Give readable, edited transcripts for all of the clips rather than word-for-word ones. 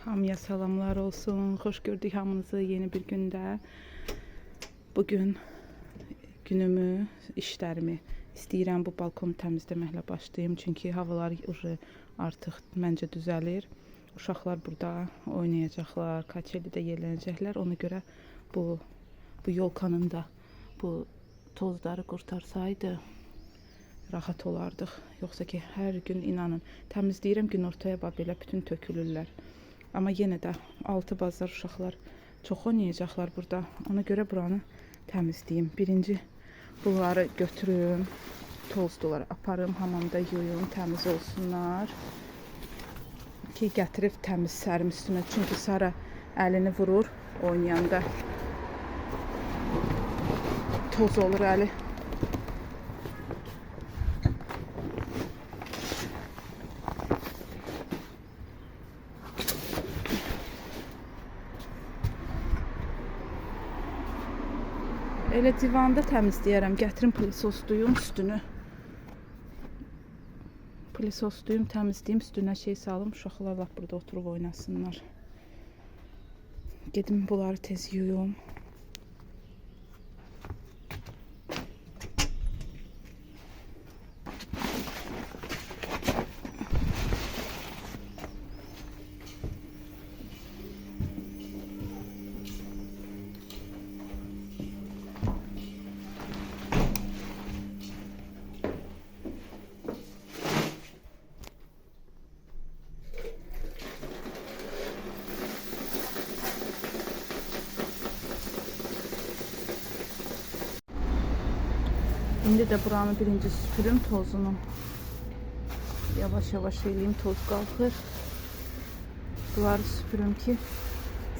Hamıya salamlar olsun. Xoş gördük hamınızı yeni bir gündə. Bugün günümü, işlərimi istəyirəm bu balkonu təmizləməklə başlayayım. Çünki havalar artıq məncə düzəlir. Uşaqlar burada oynayacaqlar, kaçelidə yerlənəcəklər. Ona görə bu yolkanın da bu tozları qurtarsaydı rahat olardıq. Yoxsa ki hər gün inanın təmizləyirəm, gün ortaya belə bütün tökülürlər. Amma yenə də 6 bazar uşaqlar çox oynayacaqlar burada. Ona görə buranı təmizləyim. Birinci bunları götürüm, tozdular, aparım, hamamda yuyum, təmiz olsunlar. Ki gətirib təmiz sərim üstünə. Çünki Sara əlini vurur oynayanda. Toz olur əli. Elə divanda təmizləyərəm. Gətirim pilisosluyum üstünü. Pilisosluyum, təmizləyim, üstünə şey salım. Uşaqlar lap burada oturub oynasınlar. Gedim bunları tez yuyum. İndi də buranı birinci süpürüm tozunu. Yavaş yavaş eləyim, toz qalxır. Bunları süpürüm ki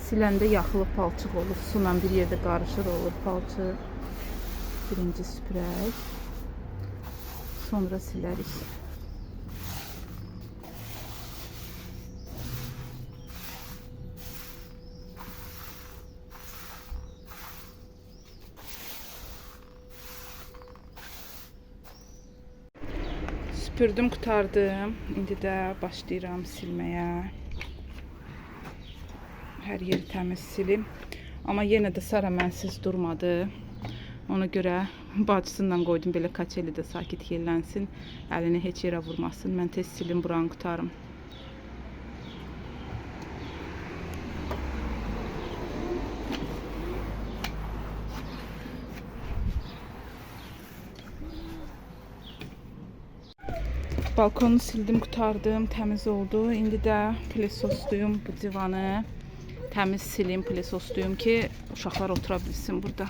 siləndə yaxılı palçıq olur. Suyla bir yerdə qarışır olur palçıq. Birinci süpürək. Sonra silərik. Süpürdüm, qurtardım. İndi də başlayıram silməyə. Hər yeri təmiz silim. Amma yenə də Sara mənsiz durmadı. Ona görə bacısından qoydum belə kaçelidə sakit yerlənsin. Əlini heç yerə vurmasın. Mən tez silim, buranı qurtarım. Balkonu sildim, qurtardım, təmiz oldu. İndi də pilisosluyum bu divanı. Təmiz silim, pilisosluyum ki uşaqlar otura bilsin burada.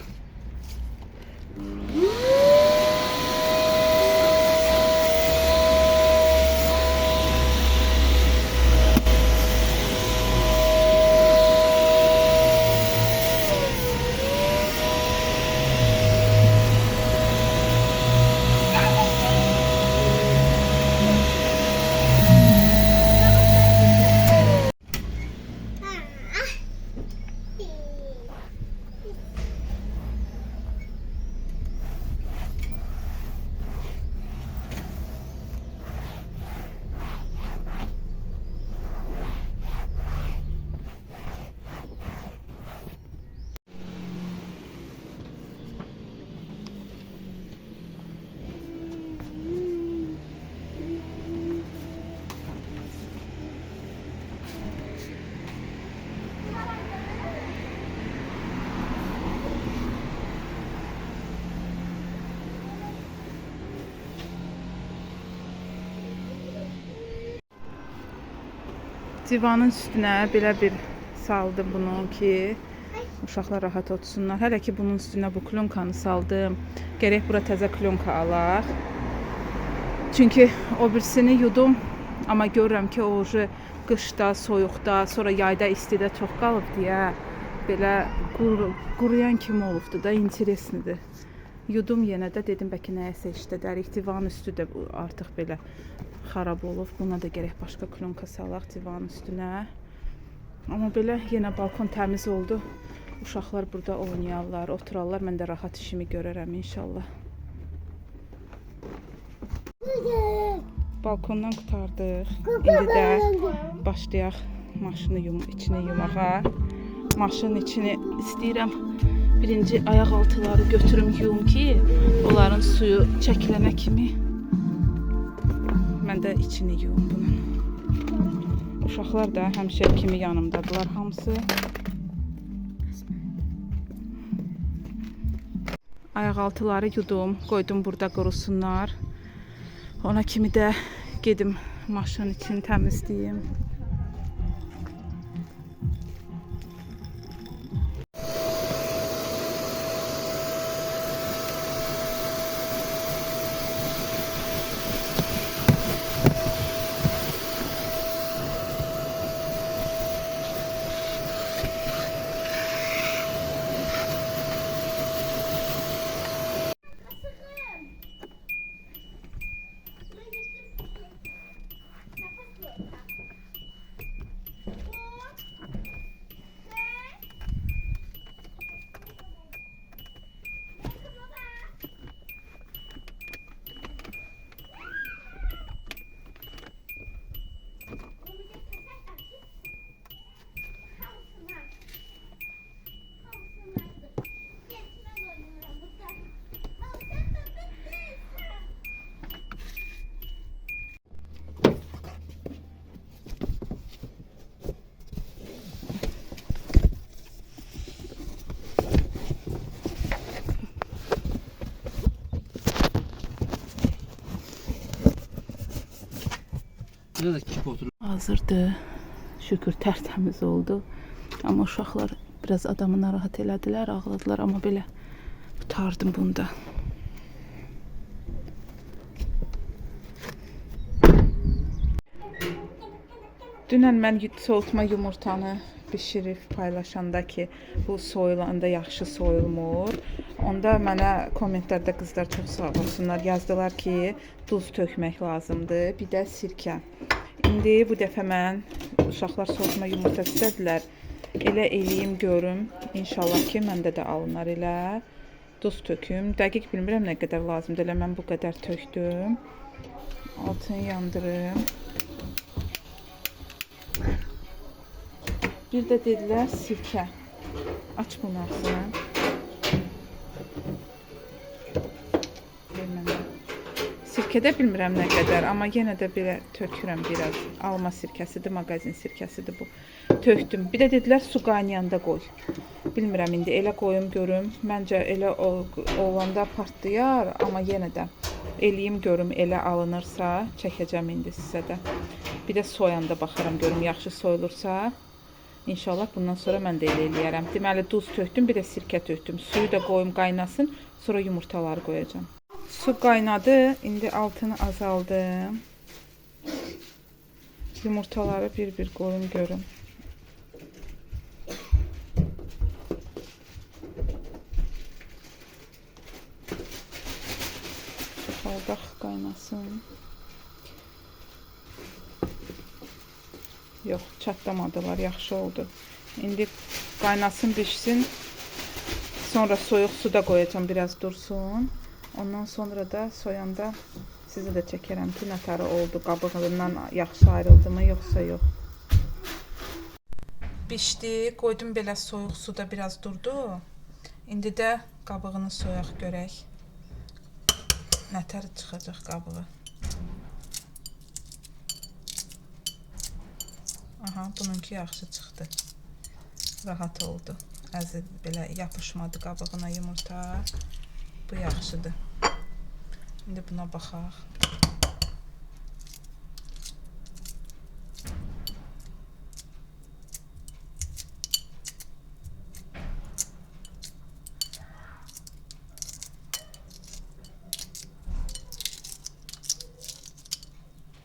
Divanın üstünə belə bir saldım bunu ki uşaqlar rahat otursunlar. Hələ ki bunun üstünə bu klonkanı saldım. Gərək bura təzə klonka alaq. Çünki o birisini yudum. Amma görürəm ki o qışda, soyuqda, sonra yayda istidə çox qalıb deyə belə quruyan kimi olubdu da, intereslidir. Yudum yenə də, dedim bəlkə nəyəsə işlədərik. Divanın üstü də artıq belə xarab olub. Buna da gərək başqa klonka salaq divanın üstünə. Amma belə yenə balkon təmiz oldu. Uşaqlar burada oynayarlar, oturarlar. Mən də rahat işimi görərəm inşallah. Balkondan qurtardıq. İndi də başlayaq maşını içini yumağa. Maşının içini istəyirəm birinci ayaq altıları götürüm yum ki, onların suyu çəkilənə kimi mən də içini yum bunun. Uşaqlar da həmişə kimi yanımdadılar hamısı. Ayaq altıları yudum, qoydum burada qurusunlar. Ona kimi də gedim maşının içini təmizləyim. Hazırdır. Şükür tərtəmiz oldu. Amma uşaqlar biraz adamı narahat elədilər, ağladılar, amma belə tutardım bunda. Dünən mən soğutma yumurtanı bişirib paylaşanda ki, bu soyulanda yaxşı soyulmur. Onda mənə kommentlərdə qızlar çox sağ olsunlar yazdılar ki, duz tökmək lazımdır, bir də sirkə. İndi bu dəfə mən uşaqlar soğutma yumurta istədilər. Elə eləyim görüm. İnşallah ki, məndə də alınar elə. Duz töküm. Dəqiq bilmirəm nə qədər lazımdır. Elə mən bu qədər tökdüm. Altını yandırım. Bir də dedilər sirkə. Aç bunu ağzını. Sirkədə bilmirəm nə qədər, amma yenə də belə tökürəm biraz. Alma sirkəsidir, mağazin sirkəsidir bu. Tökdüm. Bir də dedilər su qaynayanda qoy. Bilmirəm indi elə qoyum görüm. Məncə elə olanda partlayar, amma yenə də eləyim görüm elə alınırsa, çəkəcəm indi sizə də. Bir də soyanda baxaram görüm yaxşı soyulursa. İnşallah bundan sonra mən də elə eləyərəm. Deməli duz tökdüm, bir də sirkə tökdüm. Suyu da qoyum qaynasın, sonra yumurtaları qoyacağam. Su qaynadı, indi altını azaldım. Yumurtaları bir qoyum görüm. Çıxaldaq qaynasın. Yox, çatlamadılar, yaxşı oldu. İndi qaynasın, pişsin. Sonra soyuq suda qoyacağam, biraz dursun. Ondan sonra da soyanda sizi də çəkərəm ki, nətərə oldu, qabığından yaxşı ayrıldı mı, yoxsa yox. Bişdi, qoydum belə soyuq suda biraz durdu. İndi də qabığını soyaq görək. Nətər çıxacaq qabığı. Aha, bununki yaxşı çıxdı. Rahat oldu. Əzil belə yapışmadı qabığına yumurta. Bu yaxşıdır. İndi buna baxaq.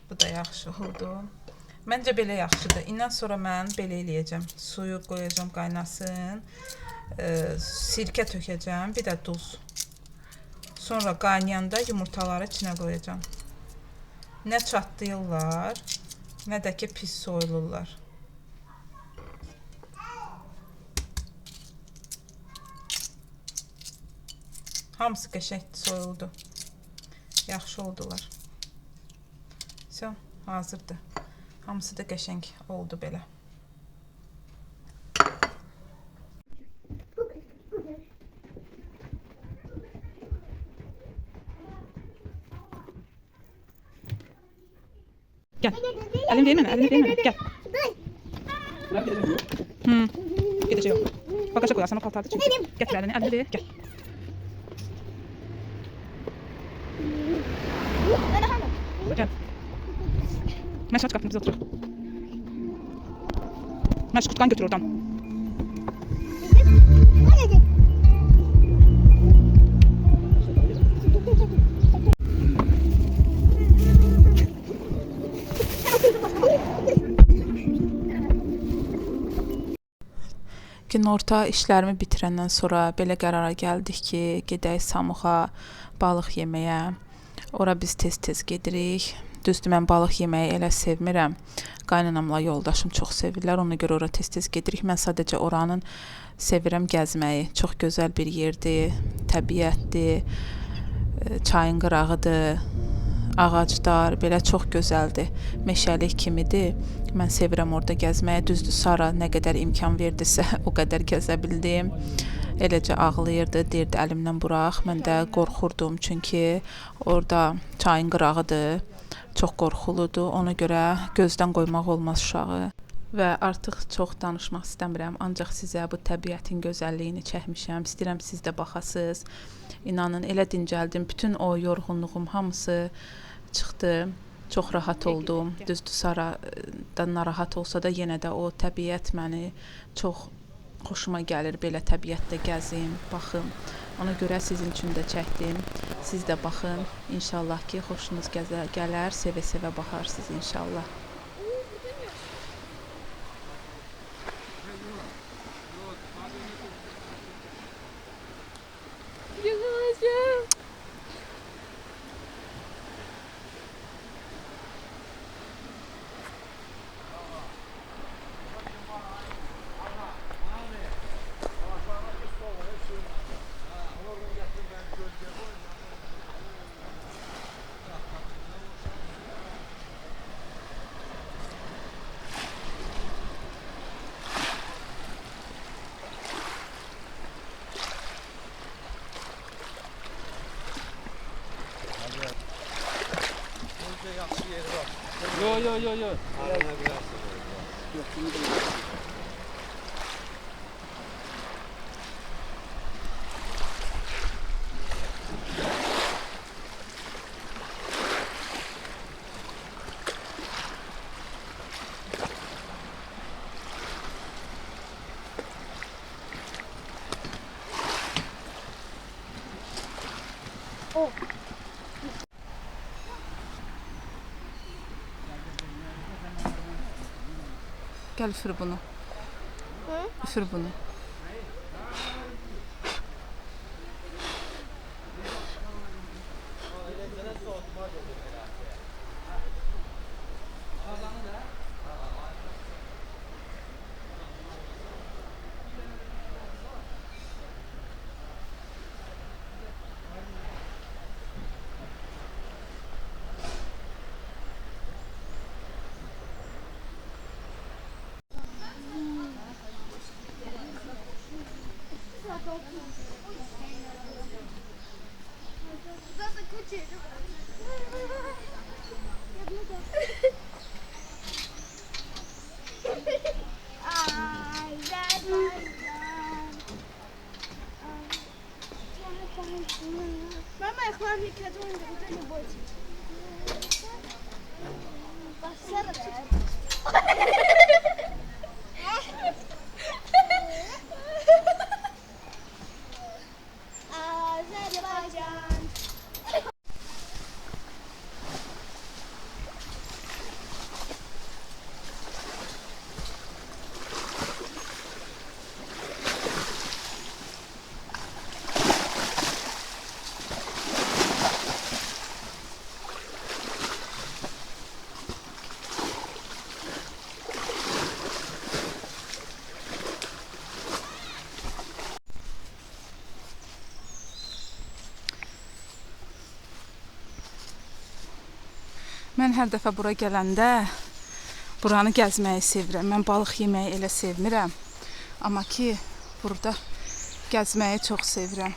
Bu da yaxşı oldu. Məncə belə yaxşıdır. İndən sonra mən belə eləyəcəm. Suyu qoyacağam qaynasın. Sirkə tökəcəm, bir də duz. Sonra qaynayanda yumurtaları içinə qoyacağam. Nə çatlayırlar, nə də ki pis soyulurlar. Hamısı qəşəng soyuldu. Yaxşı oldular. Hazırdır. Hamısı da qəşəng oldu belə. Gel. Elini değme, elini değme. Gel. Gidecek yok. Bagaja koyarsan o paltarda çünkü. Getir elini, elini ver. Gel. Gel. Meşe çıkartın biz oturalım. Meşe kurtkan götür oradan. Günorta işlərimi bitirəndən sonra belə qərara gəldik ki, gedək Samuxa balıq yeməyə. Ora biz tez-tez gedirik. Düzdür, mən balıq yeməyi elə sevmirəm. Qaynanamla yoldaşım çox sevirlər. Ona görə ora tez-tez gedirik. Mən sadəcə oranın sevirəm gəzməyi. Çox gözəl bir yerdir, təbiətdir, çayın qırağıdır, ağaclar, belə çox gözəldir. Meşəlik kimidir. Mən sevirəm orada gəzməyi. Düzdür, Sara nə qədər imkan verdisə o qədər gəzə bildim. Eləcə ağlayırdı, deyirdi əlimdən burax. Mən də qorxurdum çünki orada çayın qırağıdır. Çox qorxuludur. Ona görə gözdən qoymaq olmaz uşağı. Və artıq çox danışmaq istəmirəm. Ancaq sizə bu təbiətin gözəlliyini çəkmişəm. İstəyirəm siz də baxasınız. İnanın, elə dincəldim. Bütün o yorğunluğum hamısı çıxdı. Çox rahat oldum. Düzdür, Sara da narahat olsa da yenə də o təbiət məni çox xoşuma gəlir. Belə təbiətdə gəzim, baxım. Ona görə sizin üçün də çəkdim. Siz də baxın. İnşallah ki, xoşunuz gələr, sevə-sevə baxarsınız inşallah. Yo. Gel üfür bunu. Üfür bunu. Мама, я к маме готовлю, не бойтесь. Azerbaycan. Mən hər dəfə bura gələndə buranı gəzməyi sevirəm. Mən balıq yeməyi elə sevmirəm. Amma ki, burada gəzməyi çox sevirəm.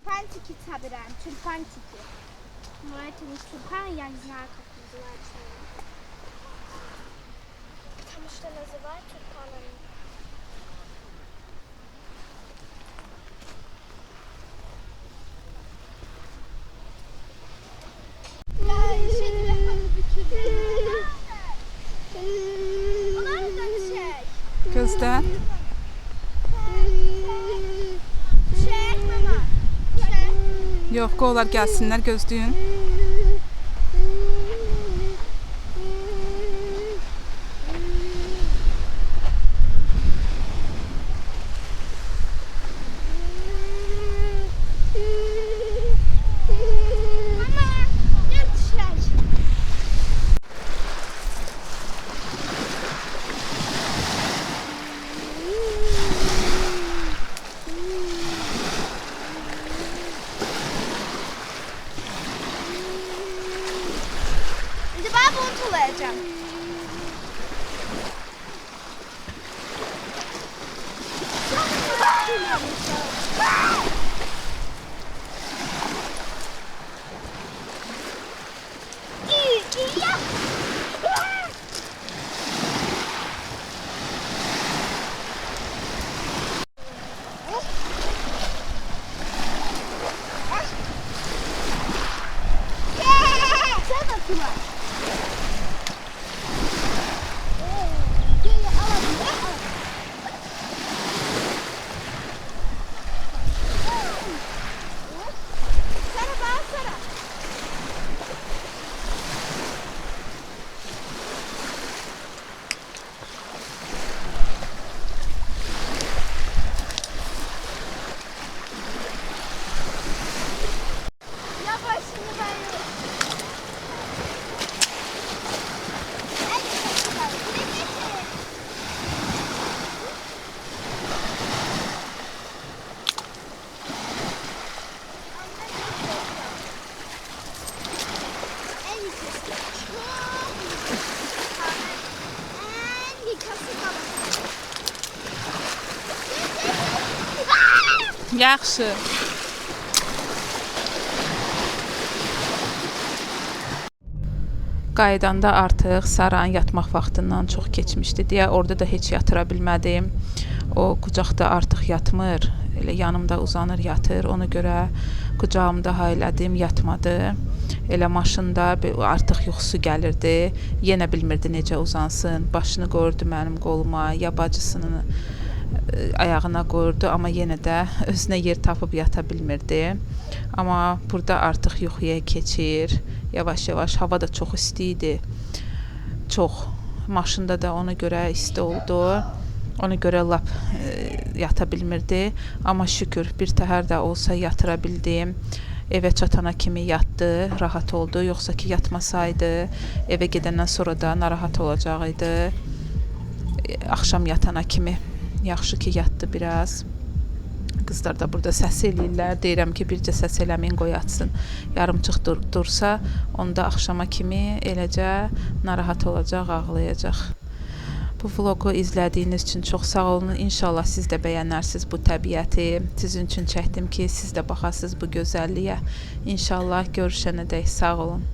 Pantiki tabiren, tülpantiki. Murat'ın tülpan yazılar kaplılar. Kamışta nazı var, tülpanların. Gözde. Yox, qoylar gəlsinlər, gözləyin. Şimdi ben bunu tulayacağım. Sen de tulay. Sana bana sana. Yavaş şimdi ben yok. Yaxşı. Qaydanda artıq Saranın yatmaq vaxtından çox keçmişdi deyə orada da heç yatıra bilmədim. O qucaqda artıq yatmır, elə yanımda uzanır yatır. Ona görə qucağımda hayladım, yatmadı. Elə maşında artıq yuxusu gəlirdi. Yenə bilmirdi necə uzansın. Başını qoyurdu mənim qoluma, ya bacısının ayağına qoyurdu, amma yenə də özünə yer tapıb yata bilmirdi. Amma burada artıq yuxuya keçir. Yavaş-yavaş hava da çox isti idi. Çox. Maşında da ona görə isti oldu. Ona görə lap yata bilmirdi. Amma şükür bir təhər də olsa yatıra bildim. Evə çatana kimi yatdı, rahat oldu. Yoxsa ki yatmasaydı, evə gedəndən sonra da narahat olacaqdı. Axşam yatana kimi. Yaxşı ki yatdı biraz. Qızlar da burada səs eləyirlər. Deyirəm ki, bircə səs eləməyin, qoy yatsın. Yarımçıq dursa, onda axşama kimi eləcə narahat olacaq, ağlayacaq. Bu vlogu izlədiyiniz üçün çox sağ olun. İnşallah siz də bəyənərsiniz bu təbiəti. Sizin üçün çəkdim ki, siz də baxasınız bu gözəlliyə. İnşallah görüşənədək sağ olun.